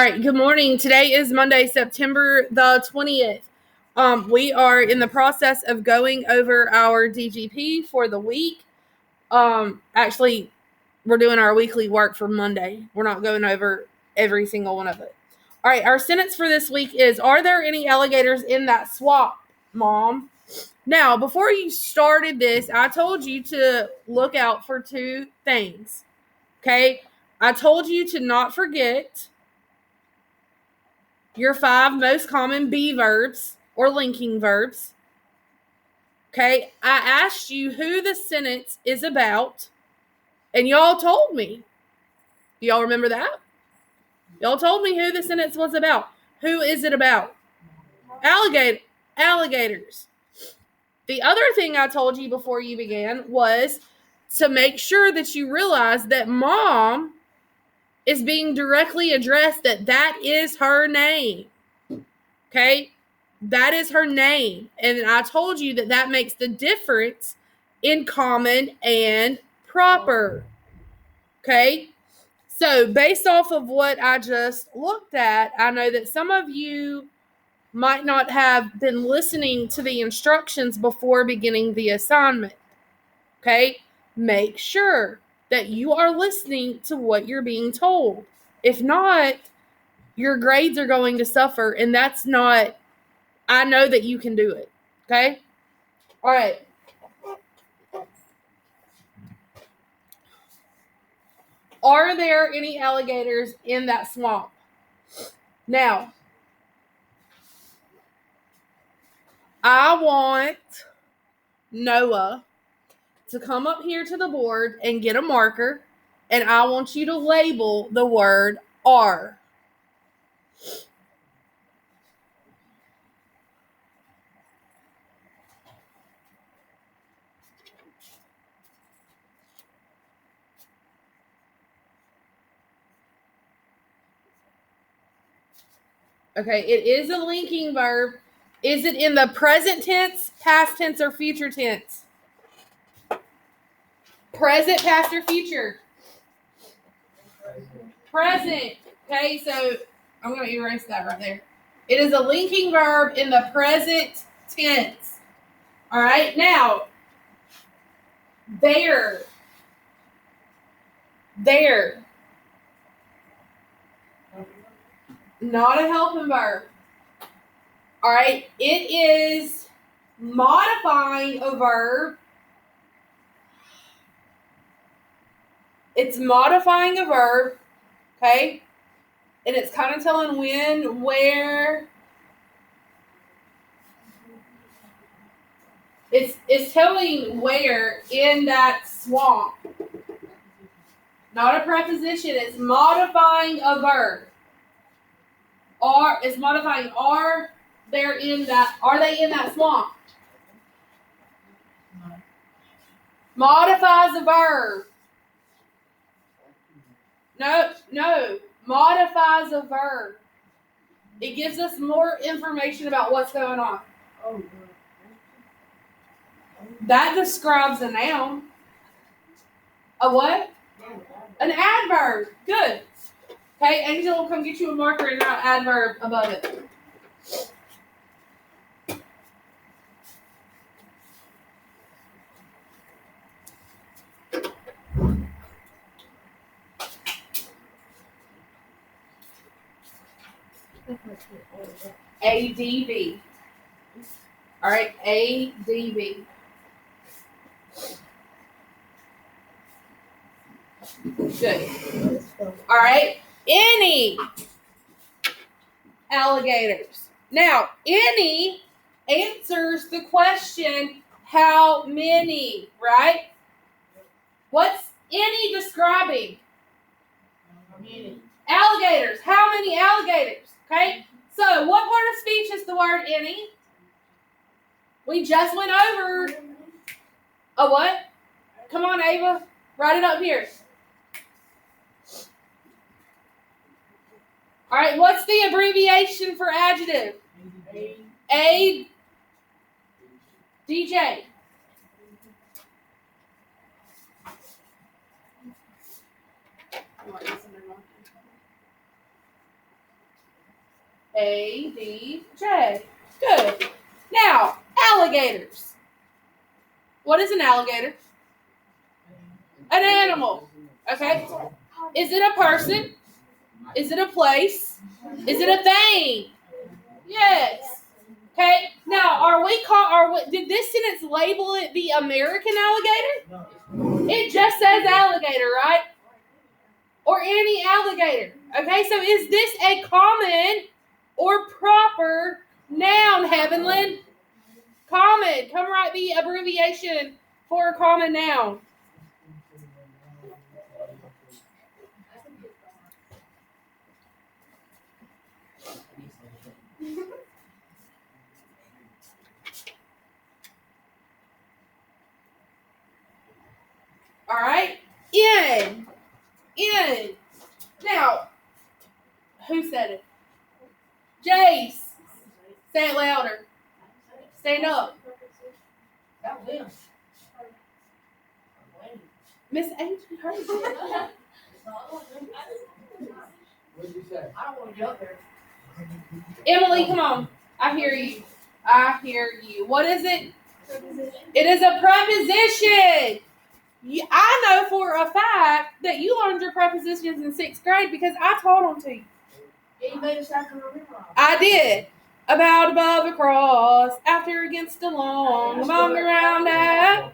All right, good morning. Today is Monday, September the 20th. We are in the process of going over our DGP for the week. Actually, we're doing our weekly work for Monday. We're not going over every single one of it. All right, our sentence for this week is, are there any alligators in that swamp, Mom? Now, before you started this, I told you to look out for two things, okay? I told you to not forget your 5 most common be verbs or linking verbs. Okay, I asked you who the sentence is about, and y'all told me. Do y'all remember that? Y'all told me who the sentence was about. Who is it about? Alligators. The other thing I told you before you began was to make sure that you realize that Mom is being directly addressed, that is her name. Okay? That is her name. And I told you that makes the difference in common and proper. Okay? So based off of what I just looked at, I know that some of you might not have been listening to the instructions before beginning the assignment. Okay? Make sure that you are listening to what you're being told. If not, your grades are going to suffer, and that's not, I know that you can do it. Okay? All right. Are there any alligators in that swamp? Now, I want Noah to come up here to the board and get a marker, and I want you to label the word are. Okay, it is a linking verb. Is it in the present tense, past tense, or future tense? Present, past, or future? Present. Okay, so I'm going to erase that right there. It is a linking verb in the present tense. All right, now, there. Not a helping verb. All right, it is modifying a verb. It's modifying a verb, okay? And it's kind of telling when, where. It's telling where in that swamp. Not a preposition. It's modifying a verb. It's modifying are they in that swamp? Modifies a verb. No. Modifies a verb. It gives us more information about what's going on. That describes a noun. A what? An adverb. Good. Okay, Angel will come get you a marker and an adverb above it. ADV. All right, ADV. Good. All right, any alligators. Now, any answers the question, how many, right? What's any describing? Alligators. How many alligators? Okay, so what part of speech is the word any? We just went over a what? Come on, Ava. Write it up here. All right, what's the abbreviation for adjective? A. DJ. A-D-J. Good. Now, alligators. What is an alligator? An animal. Okay. Is it a person? Is it a place? Is it a thing? Yes. Okay. Now, did this sentence label it the American alligator? It just says alligator, right? Or any alligator. Okay, so is this a common or proper noun, Heavenland? Common. Come write the abbreviation for a common noun. All right. In. Now, who said it? Jace. Say it louder. Stand up. Miss Angie heard it. What did you say? I don't want to go there. Emily, come on. I hear you. What is it? It is a preposition. I know for a fact that you learned your prepositions in 6th grade because I taught them to you. Yeah, you made us have to remember. I did. About, above, across, after, against, along, among, around, at. I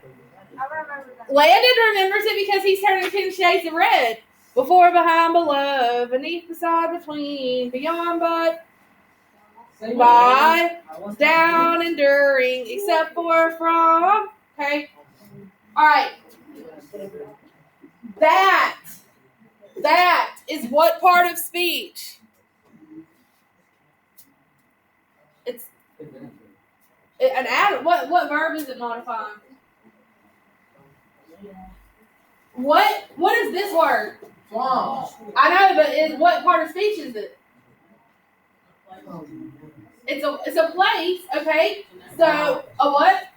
remember that. Landon remembers it because he's turning 10 shades of red. Before, behind, below, beneath, beside, between, beyond, but, by, down, and during, except for, from. Okay. All right. That is what part of speech? It's an add. What verb is it modifying? What is this word? Swamp. I know, but what part of speech is it? It's a place. Okay. So a what?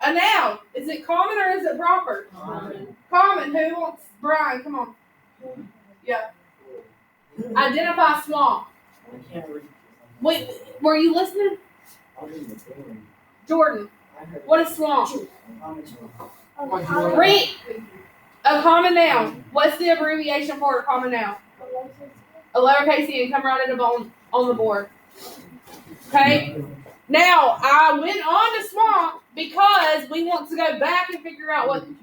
A noun. Is it common or is it proper? Common. Who wants Brian? Come on. Yeah. Identify swamp. Wait, were you listening? Jordan, what is swamp? Read a common noun. What's the abbreviation for a common noun? A lowercase e, and come write it up on the board. Okay? Now, I went on to swamp because we want to go back and figure out on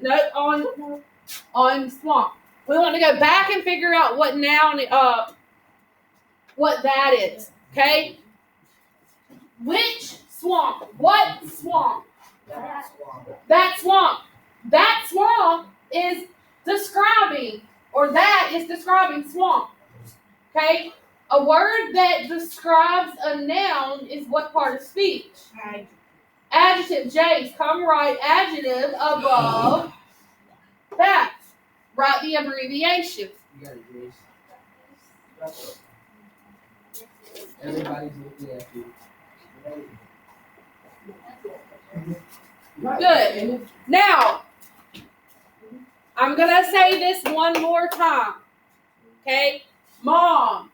swamp. We want to go back and figure out what noun, what that is. Okay? Which swamp? What swamp? That swamp. That swamp is describing, or that is describing swamp. Okay? A word that describes a noun is what part of speech? Adjective. Jace, come write adjective above that. Write the abbreviation. You got it, Grace. Everybody's looking at you. Good. Now, I'm going to say this one more time. Okay? Mom.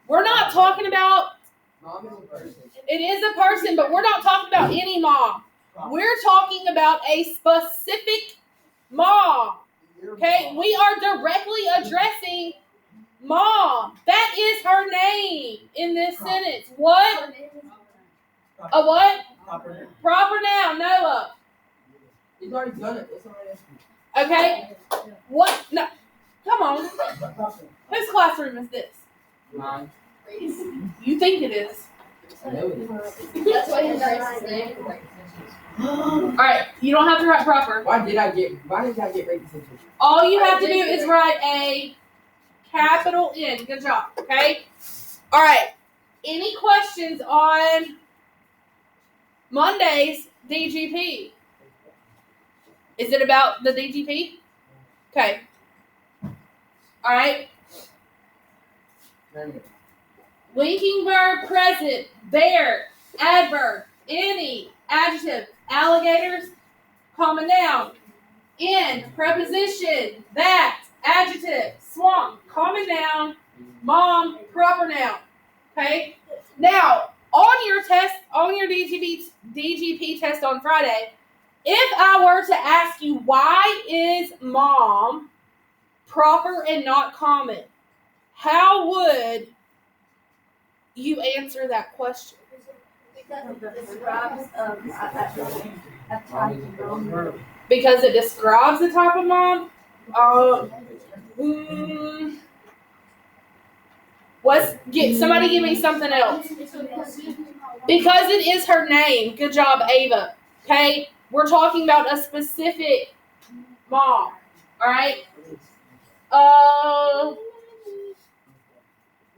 We're not talking about, Mom is a person. it is a person, but we're not talking about any mom. We're talking about a specific mom. Okay? We are directly addressing mom. That is her name in this sentence. What? A what? Proper noun, Noah. He's already done it. That's already asking. Okay? What? No. Come on. Whose classroom is this? Mine. You think it is. I know it is. That's why his name. Alright, you don't have to write proper. Why did I get rape attention? All you have to do is write a capital N. Good job. Okay? Alright. Any questions on Monday's DGP? Is it about the DGP? Okay. Alright. Linking verb present. There. Adverb. Any. Adjective. Alligators. Common noun. In. Preposition. That. Adjective. Swamp. Common noun. Mom, proper noun. Okay? Now, on your test, on your DGP test on Friday, if I were to ask you why is mom proper and not common, how would you answer that question? Because it describes a type of mom. Because it describes the type of mom? Somebody give me something else. Because it is her name. Good job, Ava. Okay? We're talking about a specific mom. Alright?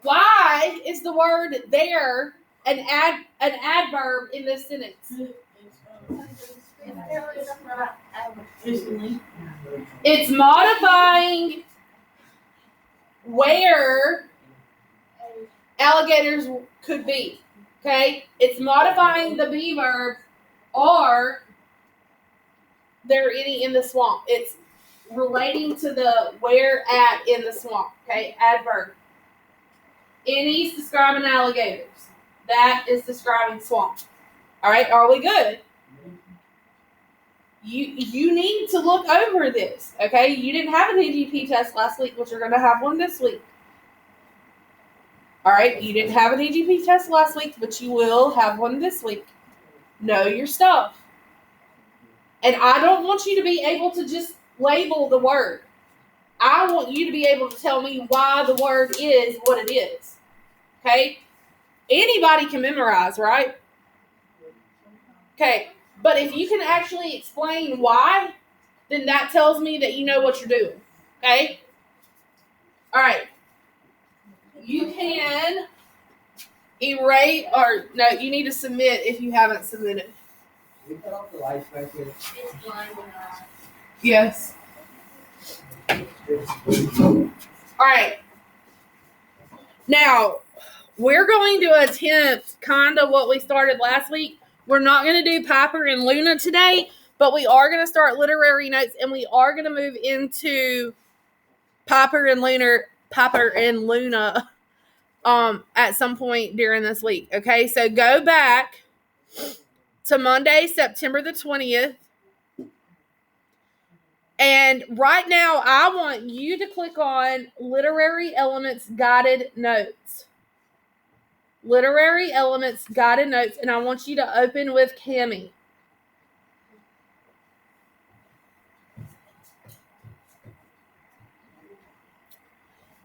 Why is the word there an adverb in this sentence? It's modifying where alligators could be. Okay? It's modifying the be verb, are there any in the swamp? It's relating to the where at in the swamp. Okay? Adverb. Any's describing alligators. That is describing swamp. All right? Are we good? You need to look over this. Okay? You didn't have a DGP test last week, but you're going to have one this week. All right, you didn't have an DGP test last week, but you will have one this week. Know your stuff. And I don't want you to be able to just label the word. I want you to be able to tell me why the word is what it is. Okay? Anybody can memorize, right? Okay, but if you can actually explain why, then that tells me that you know what you're doing. Okay? All right. You can erase, or no, you need to submit if you haven't submitted. Can we cut off the lights back here? It's blinding us. Yes. All right. Now, we're going to attempt kind of what we started last week. We're not going to do Piper and Luna today, but we are going to start literary notes, and we are going to move into Piper and Luna at some point during this week. Okay, so go back to Monday, September the 20th. And right now, I want you to click on Literary Elements Guided Notes. Literary Elements Guided Notes, and I want you to open with Cami.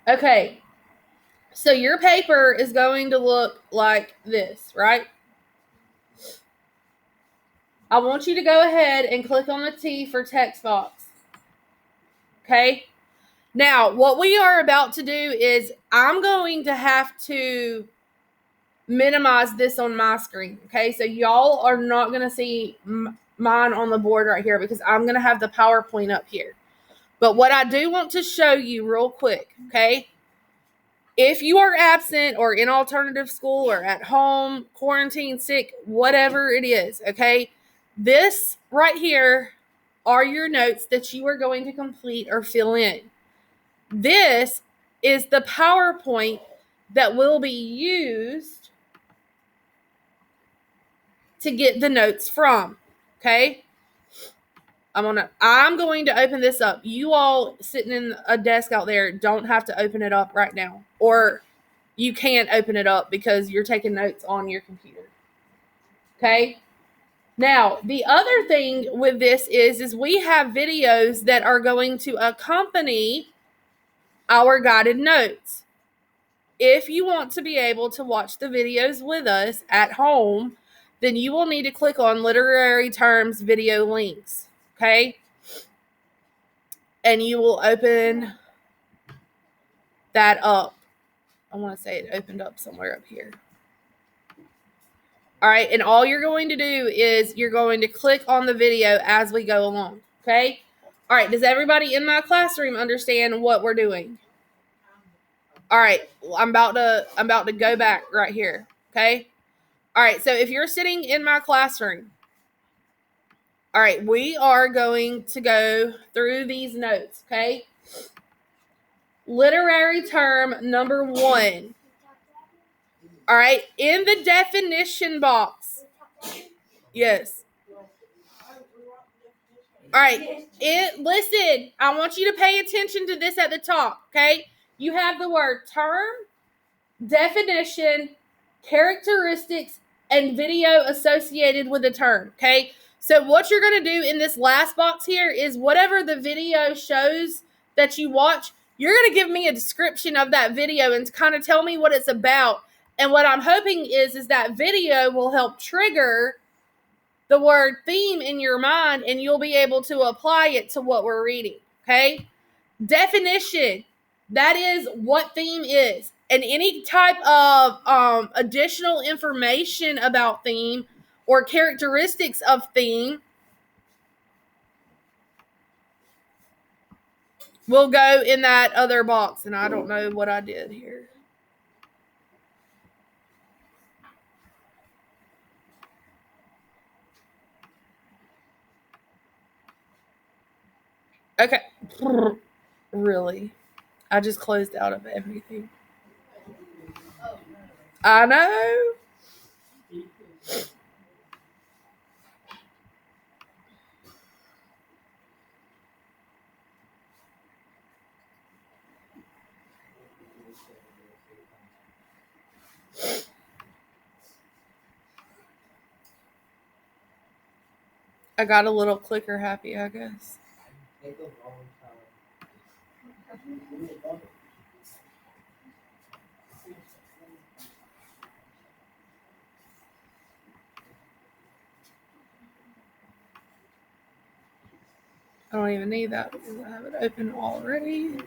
Okay, so your paper is going to look like this, right? I want you to go ahead and click on the T for text box. Okay? Now, what we are about to do is I'm going to have to minimize this on my screen. Okay? So y'all are not going to see mine on the board right here because I'm going to have the PowerPoint up here. But what I do want to show you real quick, okay? If you are absent or in alternative school or at home, quarantine, sick, whatever it is, okay? This right here are your notes that you are going to complete or fill in. This is the PowerPoint that will be used to get the notes from, okay? I'm going to open this up. You all sitting in a desk out there don't have to open it up right now. Or you can't open it up because you're taking notes on your computer. Okay? Now, the other thing with this is we have videos that are going to accompany our guided notes. If you want to be able to watch the videos with us at home, then you will need to click on Literary Terms Video Links. Okay? And you will open that up. I want to say it opened up somewhere up here. All right, and all you're going to do is you're going to click on the video as we go along, okay? All right, does everybody in my classroom understand what we're doing? All right, I'm about to go back right here, okay? All right, so if you're sitting in my classroom, all right, we are going to go through these notes, okay? literary term number 1. All right, in the definition box. Yes. All right, listen, I want you to pay attention to this at the top, okay? You have the word term, definition, characteristics, and video associated with the term, okay? So what you're going to do in this last box here is whatever the video shows that you watch, you're going to give me a description of that video and kind of tell me what it's about. And what I'm hoping is that video will help trigger the word theme in your mind, and you'll be able to apply it to what we're reading, okay? Definition, that is what theme is. And any type of additional information about theme or characteristics of theme will go in that other box. And I don't know what I did here. Okay. Really? I just closed out of everything. I know. I got a little clicker happy, I guess. Take a long time. I don't even need that because I have it open already.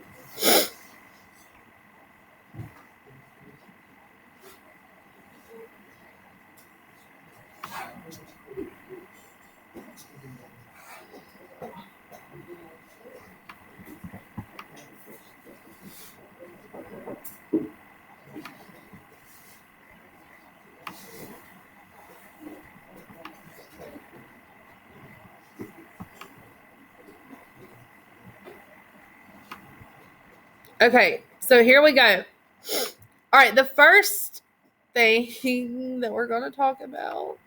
Okay, so here we go. All right, the first thing that we're going to talk about.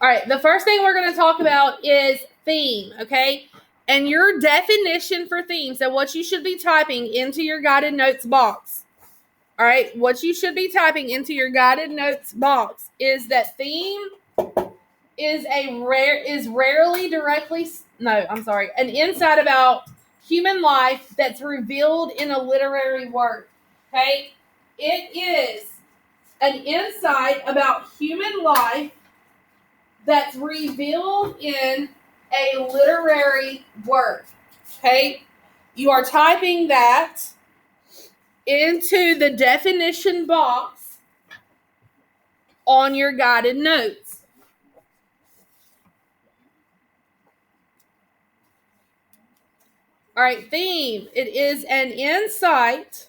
All right, the first thing we're going to talk about is theme, okay? And your definition for theme. So what you should be typing into your guided notes box. All right, what you should be typing into your guided notes box is that theme is rarely directly, no, I'm sorry, an insight about human life that's revealed in a literary work, okay? It is an insight about human life that's revealed in a literary work, okay? You are typing that into the definition box on your guided notes. All right, theme. It is an insight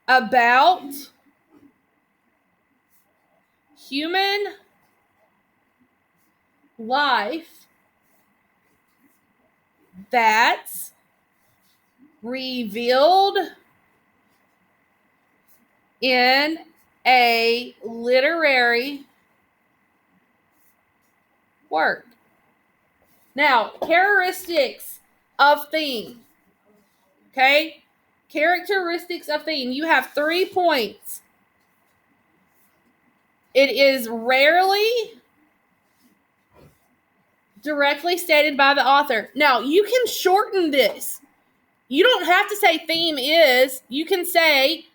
about human life that's revealed in a literary work. Now, characteristics of theme. Okay? Characteristics of theme. You have 3 points. It is rarely directly stated by the author. Now, you can shorten this. You don't have to say theme is. You can say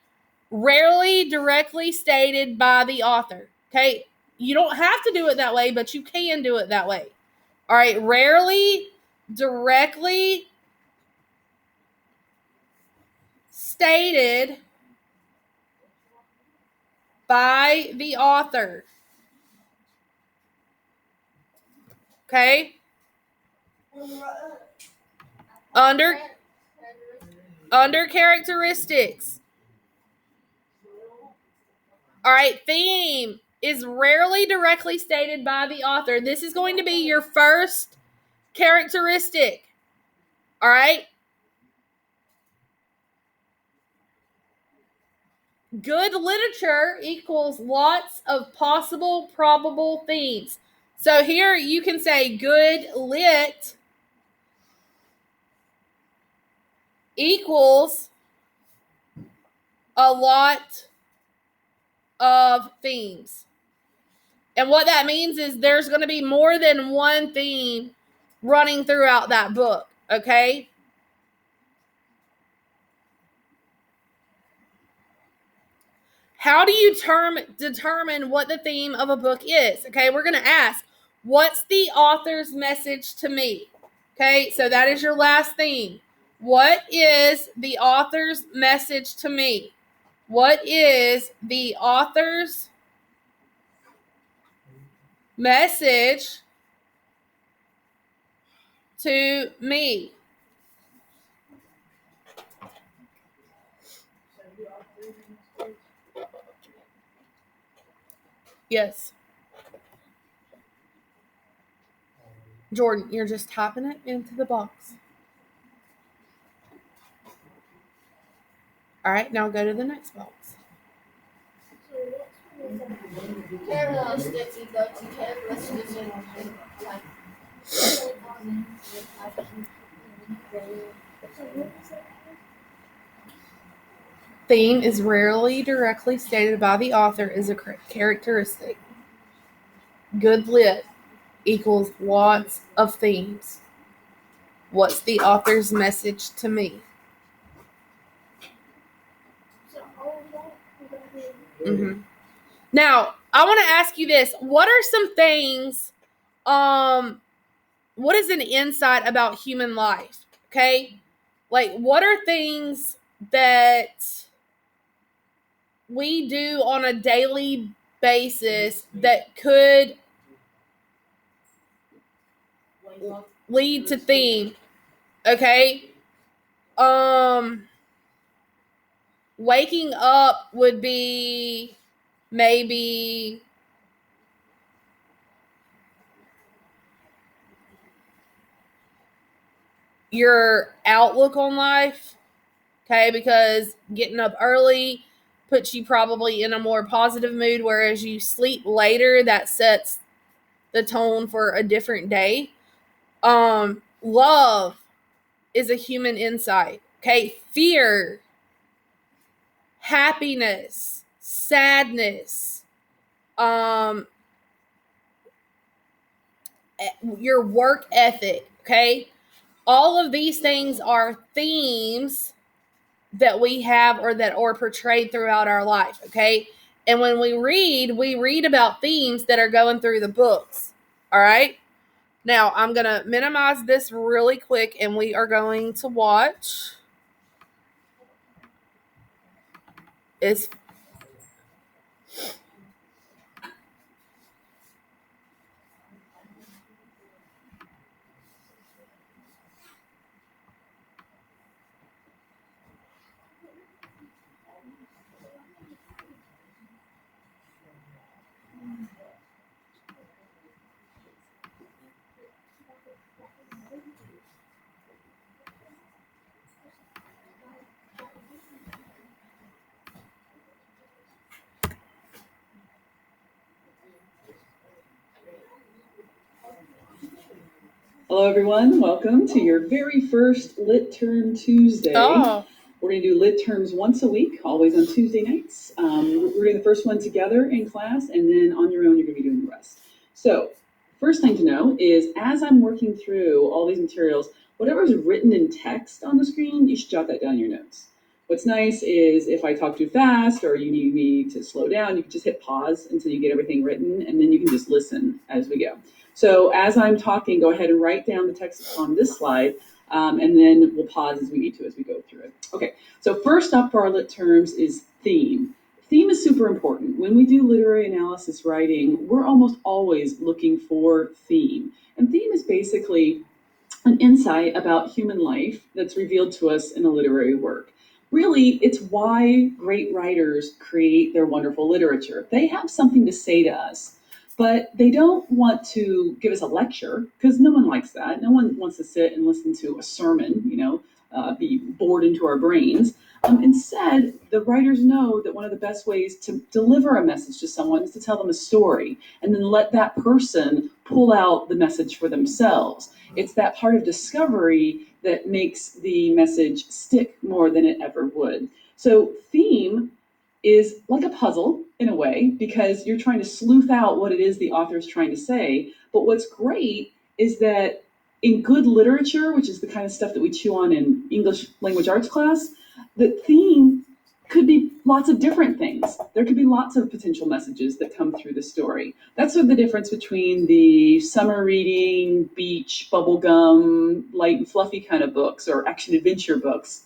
rarely directly stated by the author. Okay? You don't have to do it that way, but you can do it that way. All right, rarely directly stated by the author. Okay? Under characteristics. All right, theme is rarely directly stated by the author. This is going to be your first characteristic. All right? Good literature equals lots of possible, probable themes. So here you can say good lit equals a lot of themes. And what that means is there's going to be more than one theme running throughout that book, okay? How do you determine what the theme of a book is? Okay, we're going to ask, what's the author's message to me? Okay, so that is your last theme. What is the author's message to me? What is the author's message to me? Yes. Jordan, you're just typing it into the box. All right, now go to the next box. Theme is rarely directly stated by the author as a characteristic. Good lit equals lots of themes. What's the author's message to me? Mm-hmm. Now, I want to ask you this. What are some things, what is an insight about human life? Okay? Like, what are things that we do on a daily basis that could lead to theme? Okay? Waking up would be maybe your outlook on life, okay? Because getting up early puts you probably in a more positive mood, whereas you sleep later, that sets the tone for a different day. Love is a human insight, okay? Fear, happiness, sadness, your work ethic, okay? All of these things are themes that we have or that are portrayed throughout our life, okay? And when we read about themes that are going through the books, all right? Now, I'm going to minimize this really quick and we are going to watch. It's Hello, everyone. Welcome to your very first Lit Term Tuesday. Oh. We're going to do Lit Terms once a week, always on Tuesday nights. We're doing the first one together in class, and then on your own, you're going to be doing the rest. So, first thing to know is as I'm working through all these materials, whatever's written in text on the screen, you should jot that down in your notes. What's nice is if I talk too fast or you need me to slow down, you can just hit pause until you get everything written, and then you can just listen as we go. So as I'm talking, go ahead and write down the text on this slide, and then we'll pause as we need to as we go through it. Okay, so first up for our lit terms is theme. Theme is super important. When we do literary analysis writing, we're almost always looking for theme. And theme is basically an insight about human life that's revealed to us in a literary work. really, it's why great writers create their wonderful literature. They have something to say to us, but they don't want to give us a lecture because no one likes that. No one wants to sit and listen to a sermon, be bored into our brains. Instead, the writers know that one of the best ways to deliver a message to someone is to tell them a story and then let that person pull out the message for themselves. It's that part of discovery that makes the message stick more than it ever would. So, theme is like a puzzle in a way because you're trying to sleuth out what it is the author is trying to say. But what's great is that in good literature, which is the kind of stuff that we chew on in English language arts class, the theme could be lots of different things. There could be lots of potential messages that come through the story. That's sort of the difference between the summer reading, beach, bubblegum, light and fluffy kind of books or action adventure books.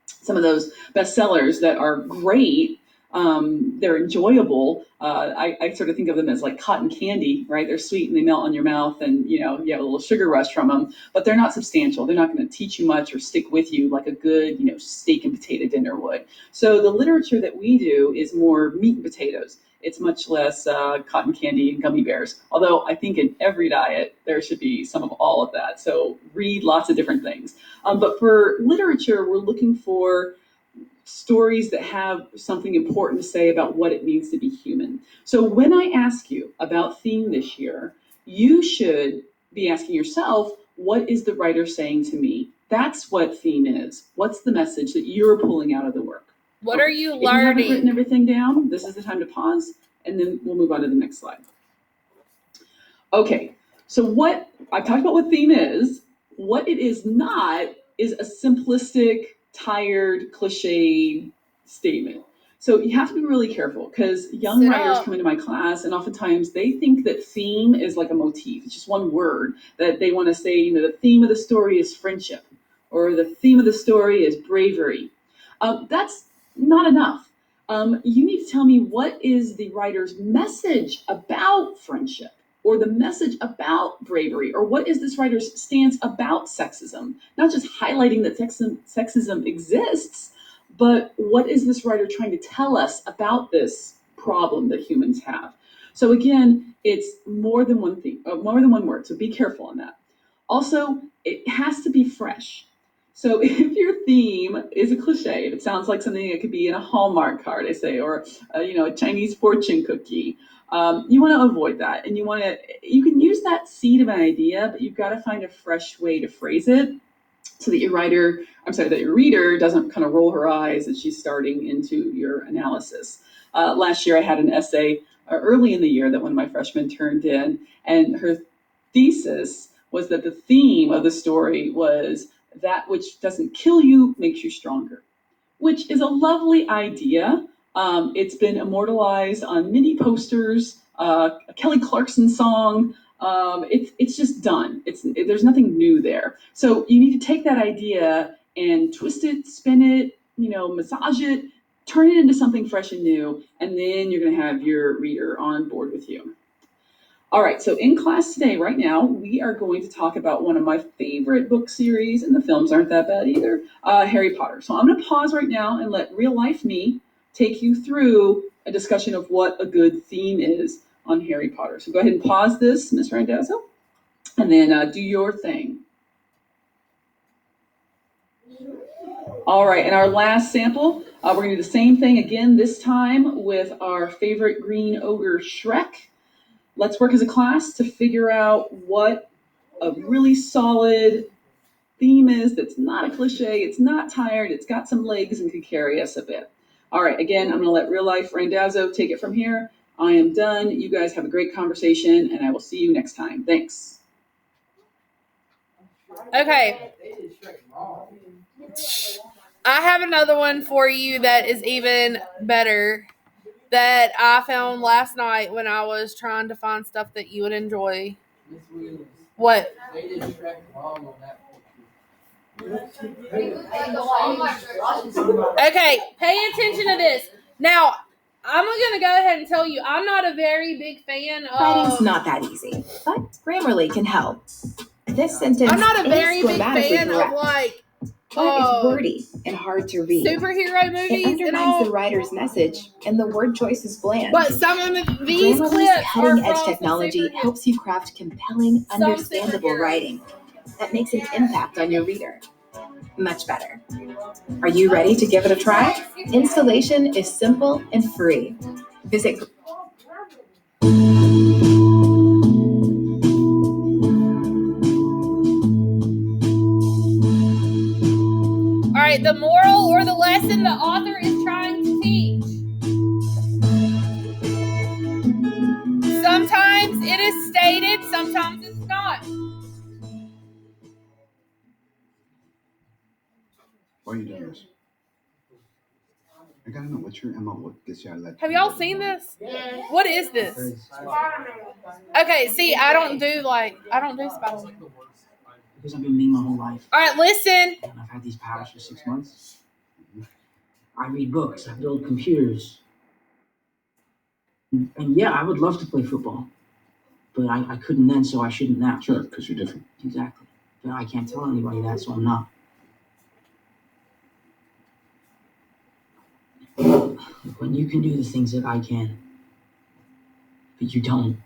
Some of those bestsellers that are great, they're enjoyable. I sort of think of them as like cotton candy, right? They're sweet and they melt on your mouth and, you have a little sugar rush from them, but they're not substantial. They're not going to teach you much or stick with you like a good, steak and potato dinner would. So the literature that we do is more meat and potatoes. It's much less cotton candy and gummy bears. Although I think in every diet, there should be some of all of that. So read lots of different things. But for literature, we're looking for stories that have something important to say about what it means to be human. So when I ask you about theme this year, you should be asking yourself, what is the writer saying to me? That's what theme is. What's the message that you're pulling out of the work? What are you If you haven't learning? written everything down, this is the time to pause, and then we'll move on to the next slide. Okay, so what I've talked about what theme is. What it is not is a simplistic, tired, cliched statement. So you have to be really careful because young Sit writers up. come into my class and oftentimes they think that theme is like a motif. It's just one word that they want to say, the theme of the story is friendship or the theme of the story is bravery. That's not enough. You need to tell me what is the writer's message about friendship or the message about bravery, or what is this writer's stance about sexism? Not just highlighting that sexism exists, but what is this writer trying to tell us about this problem that humans have? So again, it's more than one thing, more than one word, so be careful on that. Also, it has to be fresh. So if your theme is a cliche, if it sounds like something that could be in a Hallmark card, I say, or a Chinese fortune cookie, you want to avoid that, and you can use that seed of an idea, but you've got to find a fresh way to phrase it so that your reader doesn't kind of roll her eyes as she's starting into your analysis. Last year, I had an essay early in the year that one of my freshmen turned in, and her thesis was that the theme of the story was that which doesn't kill you makes you stronger, which is a lovely idea. It's been immortalized on many posters, a Kelly Clarkson song. It's just done. There's nothing new there. So you need to take that idea and twist it, spin it, massage it, turn it into something fresh and new, and then you're going to have your reader on board with you. All right, so in class today, right now, we are going to talk about one of my favorite book series, and the films aren't that bad either, Harry Potter. So I'm going to pause right now and let real life me take you through a discussion of what a good theme is on Harry Potter. So go ahead and pause this, Ms. Randazzo, and then do your thing. All right, and our last sample, we're going to do the same thing again, this time with our favorite green ogre, Shrek. Let's work as a class to figure out what a really solid theme is that's not a cliche, it's not tired, it's got some legs and could carry us a bit. All right, again, I'm going to let real life Randazzo take it from here. I am done. You guys have a great conversation, and I will see you next time. Thanks. Okay. I have another one for you that is even better that I found last night when I was trying to find stuff that you would enjoy. Miss Williams. What? They did Shrek wrong on that picture. Okay, pay attention to this. Now, I'm going to go ahead and tell you, I'm not a very big fan of... Writing's not that easy, but Grammarly can help. This sentence I'm not a very is big grammatically fan correct. of, like, but is wordy and hard to read. Superhero It movies and undermines the all. writer's message, and the word choice is bland. But some of these Grammarly's clips are cutting-edge from technology some helps you craft compelling, Some understandable superheroes. writing that makes an impact on your reader. Much better. Are you ready to give it a try? Installation is simple and free. Visit All right, the moral or the lesson the author is trying to teach. Sometimes it is stated, sometimes it's not. Why are you doing this? I gotta know, what's your MO? What gets you out of that? Have y'all seen this? What is this? Okay, see, I don't do Spider-Man. Because I've been me my whole life. All right, listen. And I've had these powers for 6 months. I read books. I build computers. And yeah, I would love to play football. But I couldn't then, so I shouldn't now. Sure, because you're different. Exactly. But I can't tell anybody that, so I'm not. When you can do the things that I can, but you don't,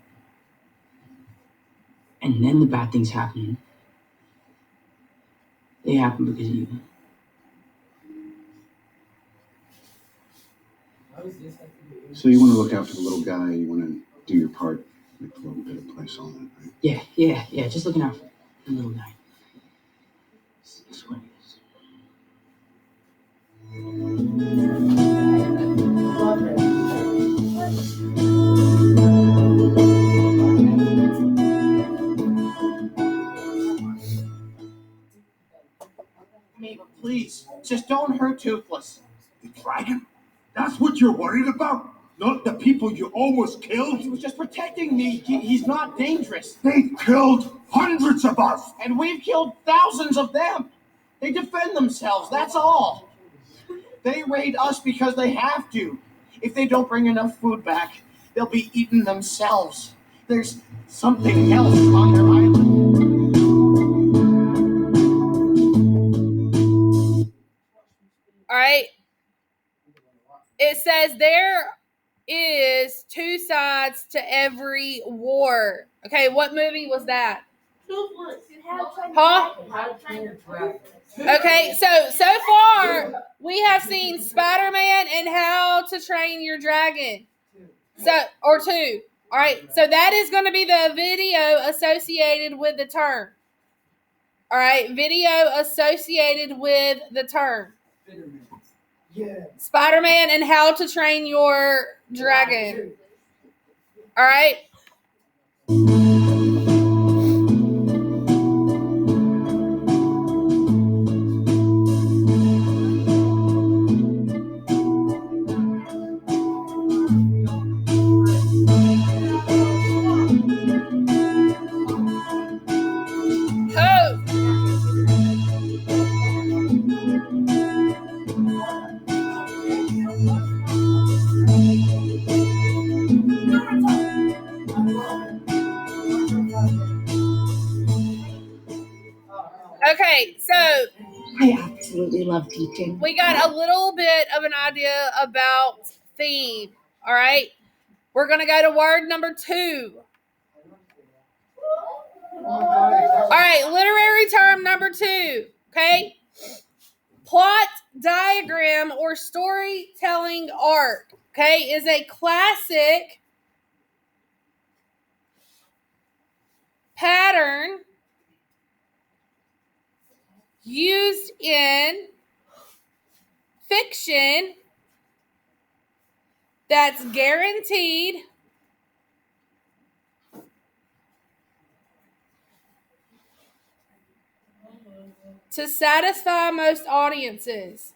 and then the bad things happen, they happen because of you. So you want to look out for the little guy, you want to do your part, make a little bit of place on it, right? Yeah, just looking out for the little guy. That's what it is. Mabel, please, just don't hurt Toothless. The dragon? That's what you're worried about? Not the people you almost killed? He was just protecting me. He's not dangerous. They've killed hundreds of us! And we've killed thousands of them. They defend themselves, that's all. They raid us because they have to. If they don't bring enough food back, they'll be eaten themselves. There's something else on their island. All right. It says there is two sides to every war. Okay, what movie was that? Huh? Okay, so far we have seen Spider-Man and How to Train Your Dragon. Or two. All right, so that is going to be the video associated with the term. All right, video associated with the term. Spider-Man and How to Train Your Dragon. All right. Okay, so I absolutely love teaching. we got a little bit of an idea about theme. All right. We're going to go to word number 2. All right, literary term number 2. Okay. Plot, diagram, or storytelling arc. Okay, is a classic pattern used in fiction that's guaranteed to satisfy most audiences.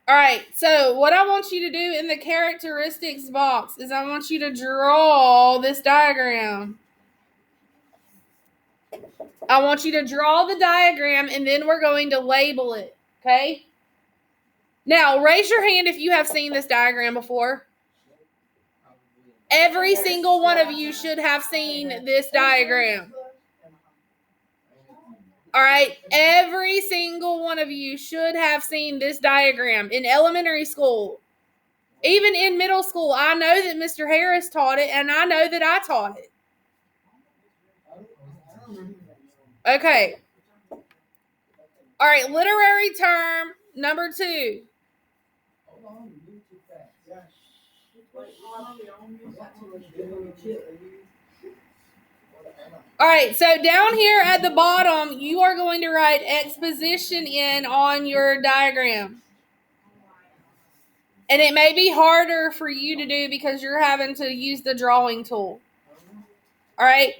All right, so what I want you to do in the characteristics box is I want you to draw this diagram. I want you to draw the diagram and then we're going to label it, okay? Now, raise your hand if you have seen this diagram before. Every single one of you should have seen this diagram. All right, every single one of you should have seen this diagram in elementary school. Even in middle school, I know that Mr. Harris taught it, and I know that I taught it. Okay. All right, literary term number 2. All right, so down here at the bottom, you are going to write exposition in on your diagram. And it may be harder for you to do because you're having to use the drawing tool. All right,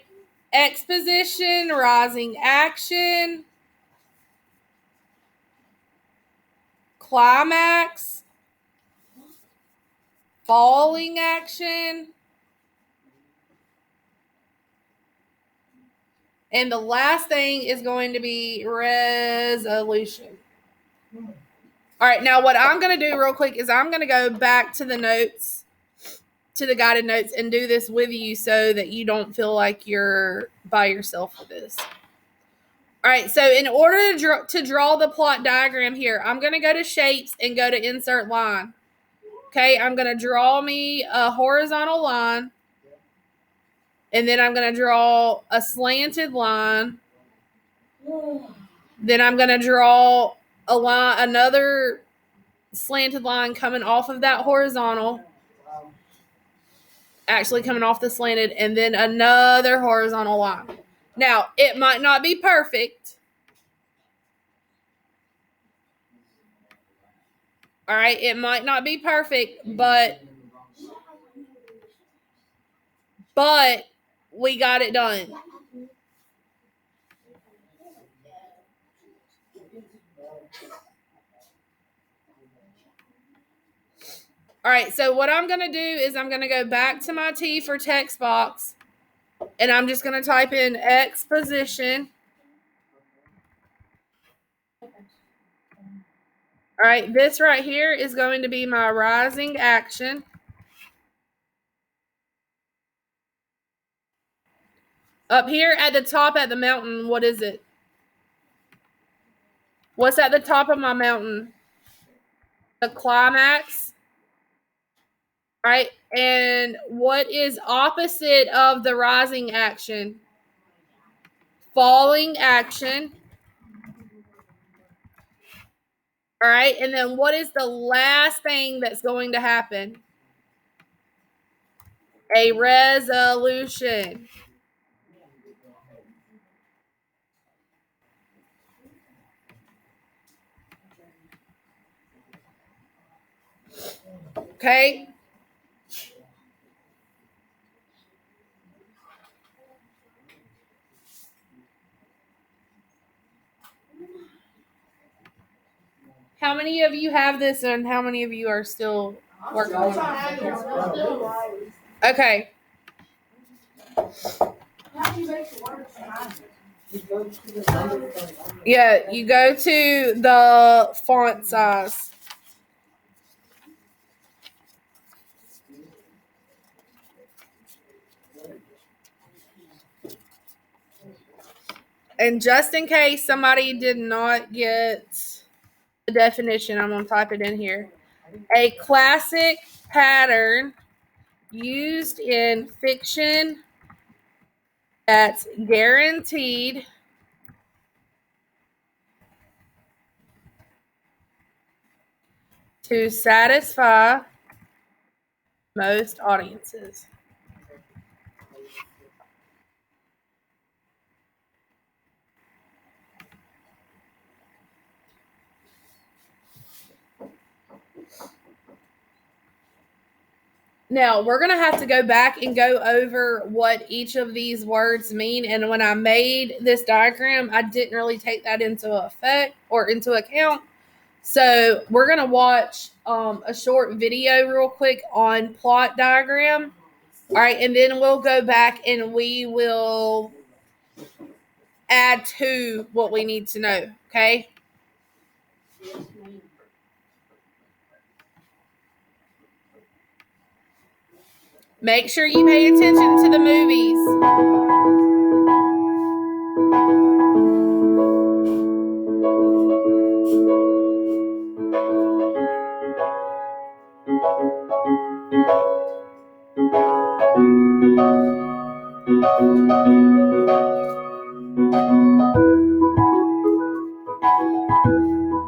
exposition, rising action, climax, falling action, and the last thing is going to be resolution. All right, now what I'm going to do real quick is I'm going to go back to the notes, to the guided notes, and do this with you so that you don't feel like you're by yourself with this. All right, so in order to draw the plot diagram here, I'm going to go to shapes and go to insert line. Okay, I'm going to draw me a horizontal line, and then I'm going to draw a slanted line. Then I'm going to draw a line, another slanted line coming off of that horizontal, actually coming off the slanted, and then another horizontal line. Now, it might not be perfect. All right, it might not be perfect, but we got it done. All right, so what I'm going to do is I'm going to go back to my T for text box, and I'm just going to type in exposition. All right, this right here is going to be my rising action. Up here at the top at the mountain, what is it? What's at the top of my mountain? The climax. All right, and what is opposite of the rising action? Falling action. All right, and then what is the last thing that's going to happen? A resolution. Okay. How many of you have this, and how many of you are still working on it? Okay. Yeah, you go to the font size. And just in case somebody did not get the definition, I'm going to type it in here. A classic pattern used in fiction that's guaranteed to satisfy most audiences. Now, we're going to have to go back and go over what each of these words mean. And when I made this diagram, I didn't really take that into effect or into account. So we're going to watch a short video real quick on plot diagram. All right, and then we'll go back and we will add to what we need to know, okay? Make sure you pay attention to the movies.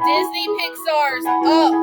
Disney Pixar's Up.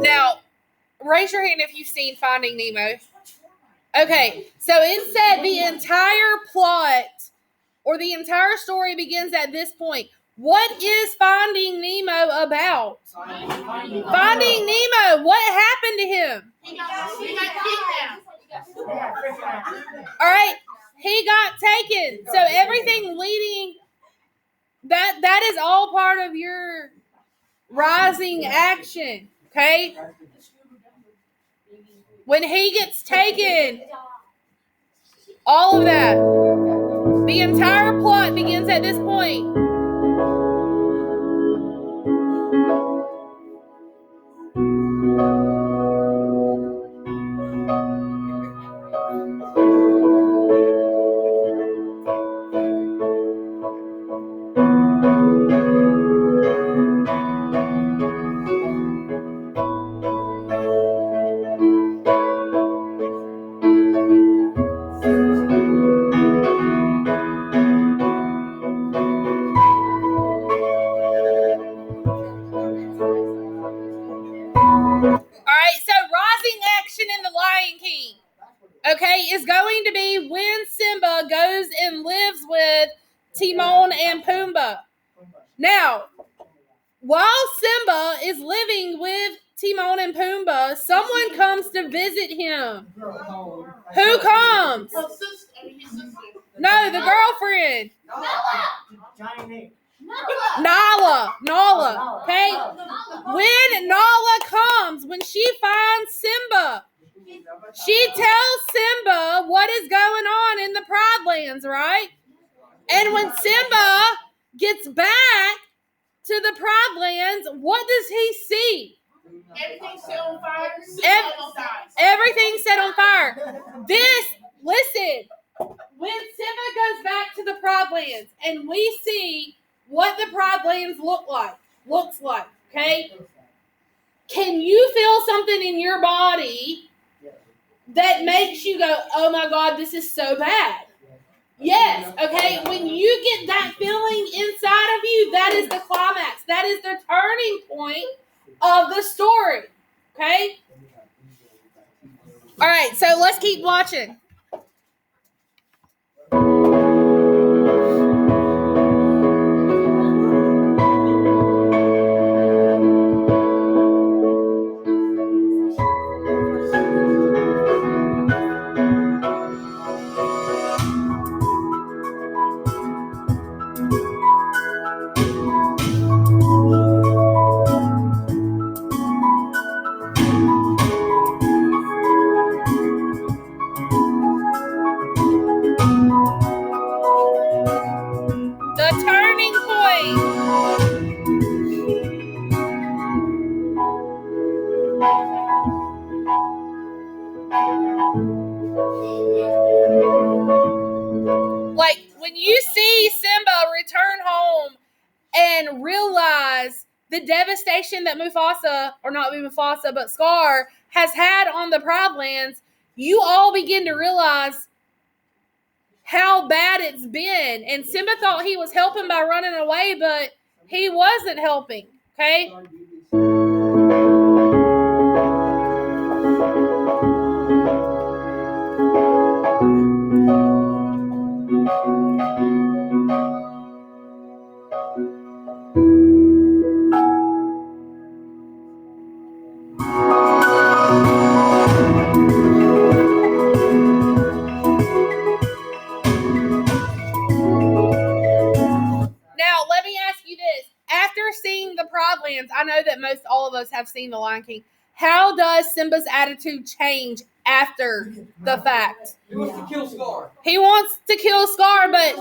Now, raise your hand if you've seen Finding Nemo. Okay, so it said the entire plot or the entire story begins at this point. What is Finding Nemo about? Finding Nemo, what happened to him? He got kidnapped. All right, he got taken. So everything leading, that is all part of your rising action, okay? When he gets taken, all of that. The entire plot begins at this point. Okay, is going to be when Simba goes and lives with Timon and Pumbaa. Now, while Simba is living with Timon and Pumbaa, someone comes to visit him. Who comes? No, the girlfriend. Nala. Okay? When Nala comes, when she finds Simba, she tells Simba what is going on in the Pride Lands, right? And when Simba gets back to the Pride Lands, what does he see? Everything set on fire. Everything set on fire. Listen, when Simba goes back to the Pride Lands and we see what the Pride Lands looks like, okay? Can you feel something in your body that makes you go, oh my God, this is so bad? Yes, okay? When you get that feeling inside of you, that is the climax. That is the turning point of the story, okay? All right, so let's keep watching. when you see Simba return home and realize the devastation that Mufasa, or not Mufasa, but Scar has had on the Proudlands, you all begin to realize how bad it's been. And Simba thought he was helping by running away, but he wasn't helping, okay? Now, let me ask you this. After seeing the Proudlands, I know that most all of us have seen The Lion King. How does Simba's attitude change after the fact? He wants to kill Scar. He wants to kill Scar, but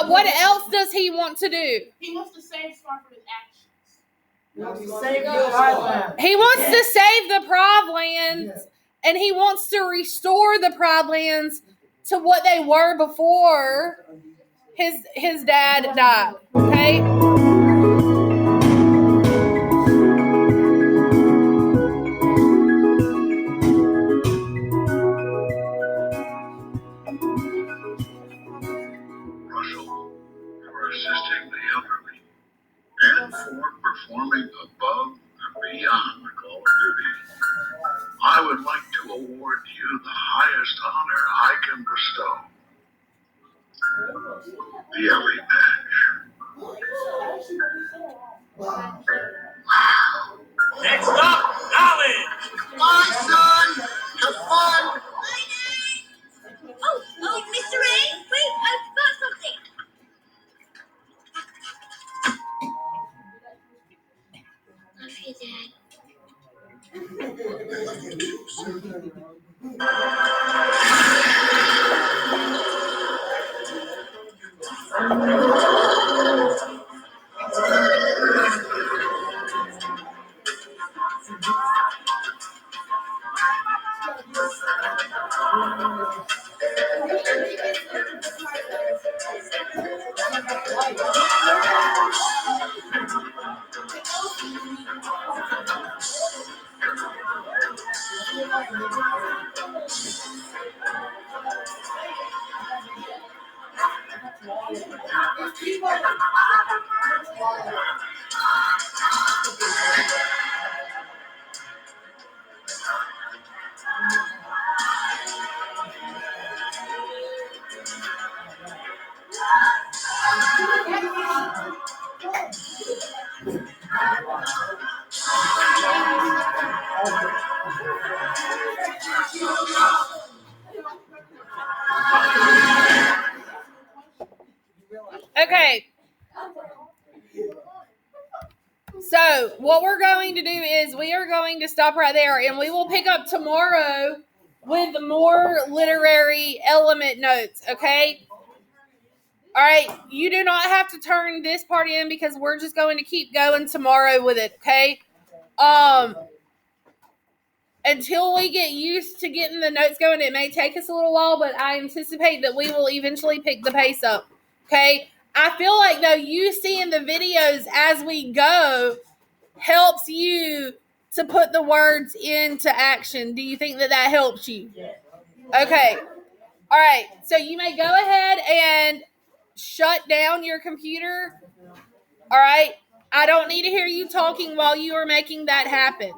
what else does he want to do? He wants to save Scar from his actions. He wants to save the Proudlands. He wants to save the Proudlands, and he wants to restore the Proudlands to what they were before his dad died. Okay? Russell, for assisting the elderly and for performing above and beyond the call of duty. I would like to award you the highest honor I can bestow. The Ellie Badge. Next up, knowledge. My son, have fun. Oh, Mr. A, wait, I forgot something. Love you, Dad. Okay. So what we're going to do is we are going to stop right there, and we will pick up tomorrow with more literary element notes, okay? All right, you do not have to turn this part in because we're just going to keep going tomorrow with it, okay? Until we get used to getting the notes going, it may take us a little while, but I anticipate that we will eventually pick the pace up, okay? I feel like, though, you seeing the videos as we go helps you to put the words into action. Do you think that helps you? Okay. All right. So you may go ahead and shut down your computer. All right. I don't need to hear you talking while you are making that happen.